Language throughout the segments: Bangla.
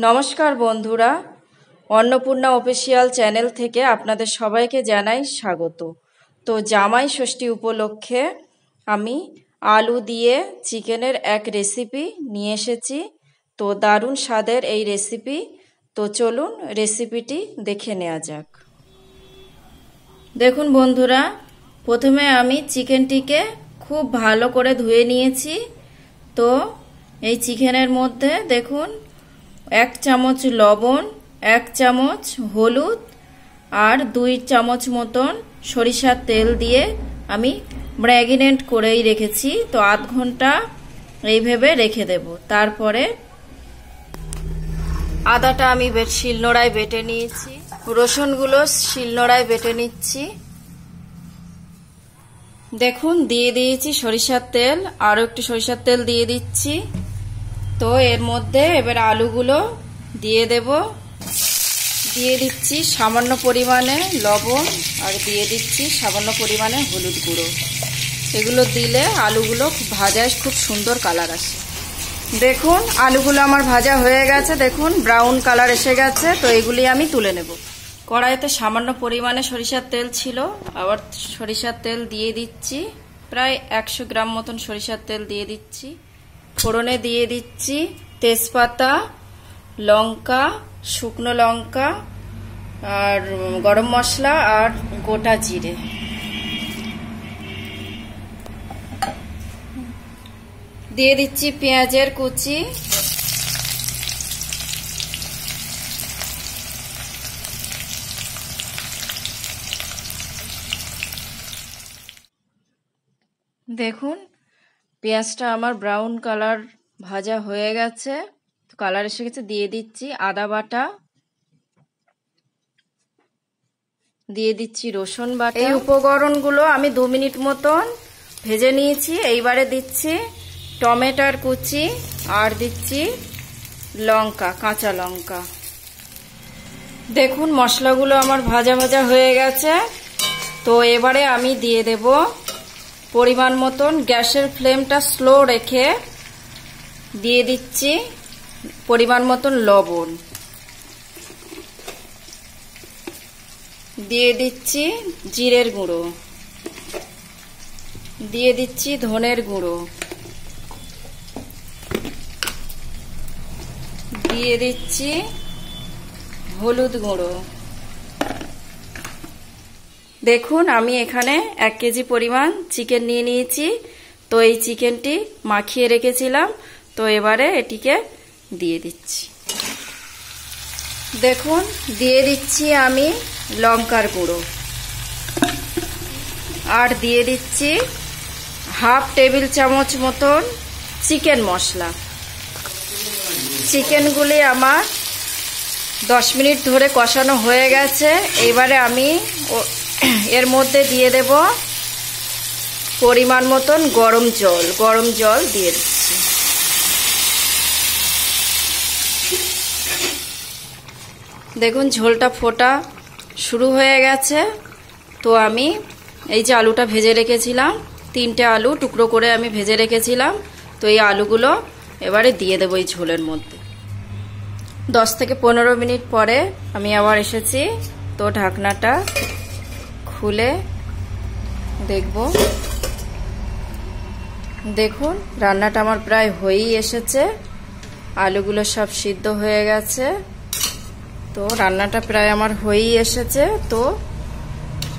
নমস্কার বন্ধুরা, অন্নপূর্ণা অফিসিয়াল চ্যানেল থেকে আপনাদের সবাইকে জানাই স্বাগত। তো জামাই ষষ্ঠী উপলক্ষে আমি আলু দিয়ে চিকেনের এক রেসিপি নিয়ে এসেছি। তো দারুণ স্বাদের এই রেসিপি। তো চলুন রেসিপিটি দেখে নেওয়া যাক। দেখুন বন্ধুরা, প্রথমে আমি চিকেনটিকে খুব ভালো করে ধুয়ে নিয়েছি। তো এই চিকেনের মধ্যে দেখুন 1 চামচ লবণ, 1 চামচ হলুদ আর 2 চামচ মতন সরিষার তেল দিয়ে আমি ম্যারিনেট করেই রেখেছি। তো আধ ঘন্টা এইভাবে রেখে দেব। তারপরে আদাটা আমি শিলনোড়ায় বেটে নিয়েছি, রসুনগুলো শিলনোড়ায় বেটে নিচ্ছি। দেখুন দিয়ে দিয়েছি সরিষার তেল, আরও একটু সরিষার তেল দিয়ে দিচ্ছি। তো এর মধ্যে এবার আলুগুলো দিয়ে দেব। দিয়ে দিচ্ছি সামান্য পরিমাণে লবণ আর দিয়ে দিচ্ছি সামান্য পরিমাণে হলুদ গুঁড়ো। এগুলো দিলে আলুগুলো ভাজায় খুব সুন্দর কালার আসে। দেখুন আলুগুলো আমার ভাজা হয়ে গেছে, দেখুন ব্রাউন কালার এসে গেছে। তো এগুলি আমি তুলে নেব। কড়াইতে সামান্য পরিমাণে সরিষার তেল ছিল, আবার সরিষার তেল দিয়ে দিচ্ছি। প্রায় 100 গ্রাম মতন সরিষার তেল দিয়ে দিচ্ছি। ফোড়নে দিয়ে দিচ্ছি তেজপাতা, লঙ্কা, শুকনো লঙ্কা আর গরম মশলা আর গোটা জিরে। দিয়ে দিচ্ছি পেঁয়াজের কুচি, দেখুন পেঁয়াজটা আমার ব্রাউন কালার ভাজা হয়ে গেছে, কালার এসে গেছে। দিয়ে দিচ্ছি আদা বাটা, দিয়ে দিচ্ছি রসুন বাটা। এই উপকরণগুলো আমি 2 মিনিট মতন ভেজে নিয়েছি। এইবারে দিচ্ছি টমেটোর কুচি আর দিচ্ছি লঙ্কা, কাঁচা লঙ্কা। দেখুন মশলাগুলো আমার ভাজা ভাজা হয়ে গেছে। তো এবারে আমি দিয়ে দেব পরিমাণ মতন, গ্যাসের ফ্লেমটা স্লো রেখে দিয়ে দিচ্ছি পরিমাণ মতন লবণ। দিয়ে দিচ্ছি জিরের গুঁড়ো, দিয়ে দিচ্ছি ধনের গুঁড়ো, দিয়ে দিচ্ছি হলুদ গুঁড়ো। দেখুন আমি এখানে 1 কেজি পরিমাণ চিকেন নিয়ে নিয়েছি। তো এই চিকেনটি মাখিয়ে রেখেছিলাম। তো এবারে এটিকে দিয়ে দিচ্ছি। দেখুন দিয়ে দিচ্ছি আমি লঙ্কার গুঁড়ো আর দিয়ে দিচ্ছি হাফ টেবিল চামচ মতন চিকেন মশলা। চিকেনগুলি আমার 10 মিনিট ধরে কষানো হয়ে গেছে। এইবারে আমি এর মধ্যে দিয়ে দেব পরিমাণ মতন গরম জল দিয়ে দিচ্ছি। দেখুন ঝোলটা ফোটা শুরু হয়ে গেছে। তো আমি এই যে আলুটা ভেজে রেখেছিলাম, 3টে আলু টুকরো করে আমি ভেজে রেখেছিলাম। তো এই আলুগুলো এবারে দিয়ে দেবো এই ঝোলের মধ্যে। 10 থেকে 15 মিনিট পরে আমি আবার এসেছি। তো ঢাকনাটা খুলে দেখব। দেখুন রান্নাটা আমার প্রায় হয়েই এসেছে, আলুগুলো সব সিদ্ধ হয়ে গেছে। তো রান্নাটা প্রায় আমার হয়েই এসেছে। তো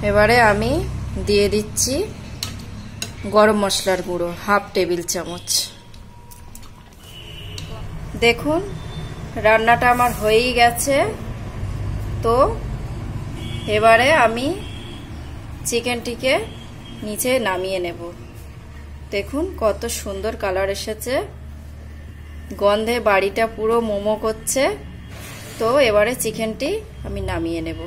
এবারে আমি দিয়ে দিচ্ছি গরম মশলার গুঁড়ো, হাফ টেবিল চামচ। দেখুন রান্নাটা আমার হয়েই গেছে। তো এবারে আমি চিকেনটিকে নিচে নামিয়ে নেব। দেখুন কত সুন্দর কালার এসেছে, গন্ধে বাড়িটা পুরো মোমো করছে। তো এবারে চিকেনটি আমি নামিয়ে নেব।